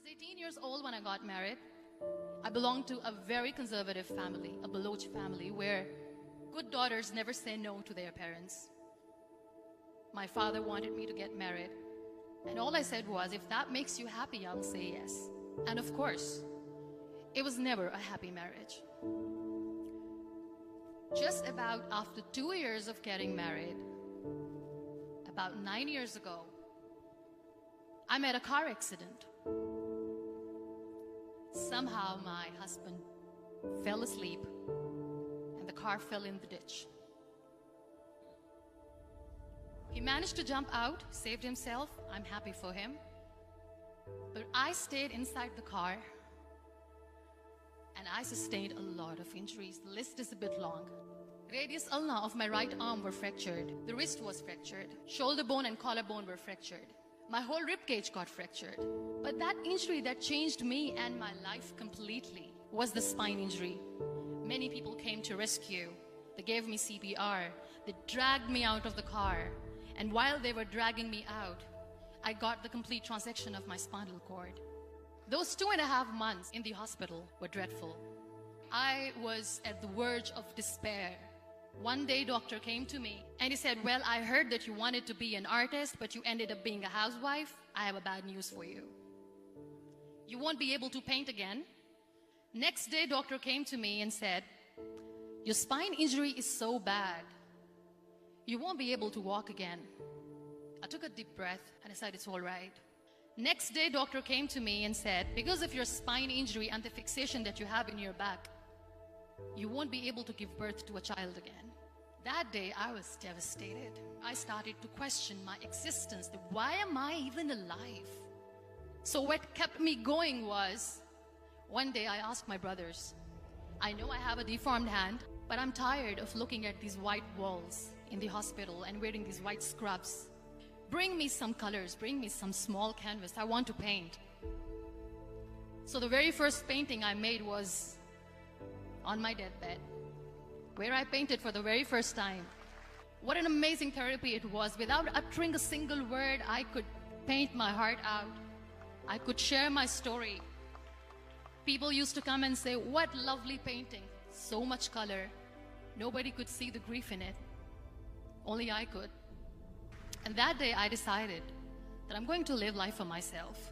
was 18 years old when I got married. I belonged to a very conservative family, a Baloch family, where good daughters never say no to their parents. My father wanted me to get married, and all I said was, if that makes you happy, I'll say yes. And of course, it was never a happy marriage. Just about after 2 years of getting married, about 9 years ago, I met a car accident. Somehow my husband fell asleep and the car fell in the ditch. He managed to jump out, saved himself. I'm happy for him. But I stayed inside the car and I sustained a lot of injuries. The list is a bit long. Radius ulna of my right arm were fractured. The wrist was fractured. Shoulder bone and collarbone were fractured. My whole rib cage got fractured. But that injury that changed me and my life completely was the spine injury. Many people came to rescue. They gave me CPR. They dragged me out of the car. And while they were dragging me out, I got the complete transection of my spinal cord. Those 2.5 months in the hospital were dreadful. I was at the verge of despair. One day, doctor came to me and he said, well, I heard that you wanted to be an artist, but you ended up being a housewife. I have a bad news for you. You won't be able to paint again. Next day, doctor came to me and said, your spine injury is so bad, you won't be able to walk again. I took a deep breath and I said, it's all right. Next day, doctor came to me and said, because of your spine injury and the fixation that you have in your back, you won't be able to give birth to a child again. That day, I was devastated. I started to question my existence. Why am I even alive? So what kept me going was, one day I asked my brothers, I know I have a deformed hand, but I'm tired of looking at these white walls in the hospital and wearing these white scrubs. Bring me some colors, bring me some small canvas. I want to paint. So the very first painting I made was on my deathbed, where I painted for the very first time. What an amazing therapy it was. Without uttering a single word, I could paint my heart out. I could share my story. People used to come and say, what lovely painting. So much color. Nobody could see the grief in it. Only I could. And that day I decided that I'm going to live life for myself.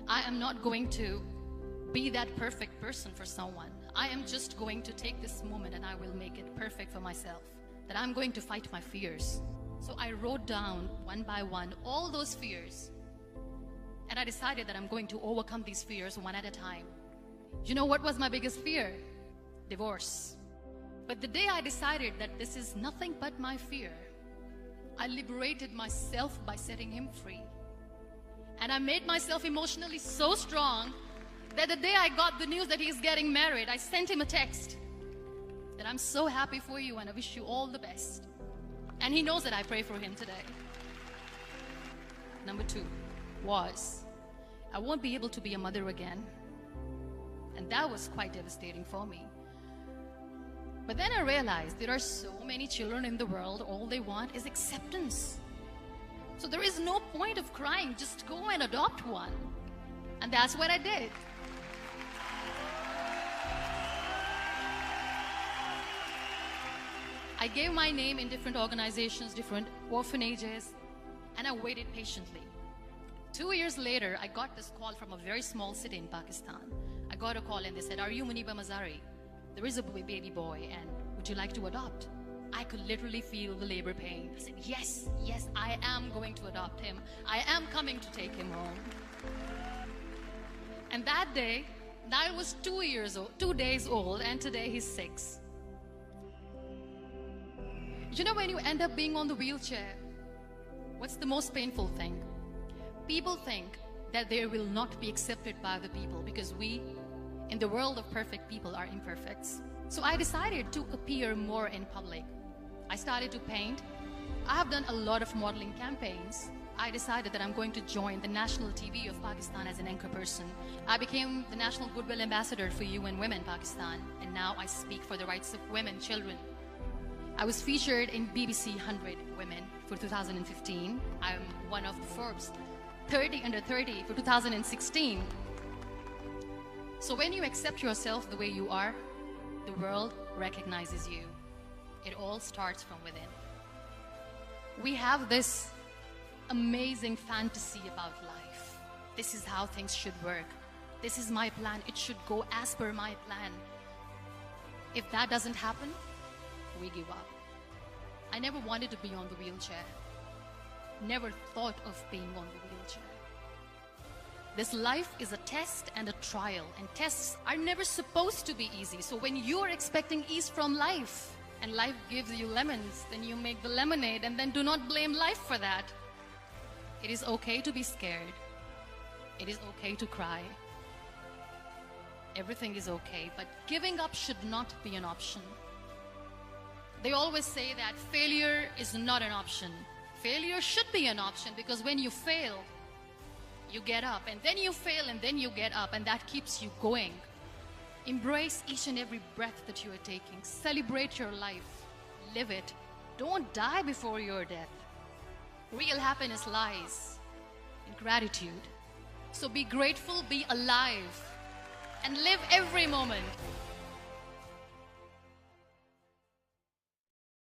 I am not going to be that perfect person for someone. I am just going to take this moment and I will make it perfect for myself. That I'm going to fight my fears. So I wrote down one by one all those fears. And I decided that I'm going to overcome these fears one at a time. You know what was my biggest fear? Divorce. But the day I decided that this is nothing but my fear, I liberated myself by setting him free. And I made myself emotionally so strong that the day I got the news that he's getting married, I sent him a text that I'm so happy for you and I wish you all the best. And he knows that I pray for him today. Number 2 was, I won't be able to be a mother again. And that was quite devastating for me. But then I realized there are so many children in the world, all they want is acceptance. So there is no point of crying, just go and adopt one. And that's what I did. I gave my name in different organizations, different orphanages, and I waited patiently. 2 years later, I got this call from a very small city in Pakistan. I got a call and they said, are you Muniba Mazari? There is a baby boy and would you like to adopt? I could literally feel the labor pain. I said, yes, yes, I am going to adopt him. I am coming to take him home. And that day, Niall was 2 days old, and today he's 6. You know, when you end up being on the wheelchair, what's the most painful thing? People think that they will not be accepted by the people because we, in the world of perfect people, are imperfects. So I decided to appear more in public. I started to paint. I have done a lot of modeling campaigns. I decided that I'm going to join the national TV of Pakistan as an anchor person. I became the National Goodwill Ambassador for UN Women Pakistan, and now I speak for the rights of women, children. I was featured in BBC 100 Women for 2015. I'm one of the Forbes 30 under 30 for 2016. So when you accept yourself the way you are, the world recognizes you. It all starts from within. We have this amazing fantasy about life. This is how things should work. This is my plan. It should go as per my plan. If that doesn't happen, we give up. I never wanted to be on the wheelchair. Never thought of being on the wheelchair. This life is a test and a trial, and tests are never supposed to be easy. So when you're expecting ease from life, and life gives you lemons, then you make the lemonade, and then do not blame life for that. It is okay to be scared. It is okay to cry. Everything is okay, but giving up should not be an option. They always say that failure is not an option. Failure should be an option, because when you fail, you get up, and then you fail, and then you get up, and that keeps you going. Embrace each and every breath that you are taking. Celebrate your life. Live it. Don't die before your death. Real happiness lies in gratitude. So be grateful, be alive, and live every moment.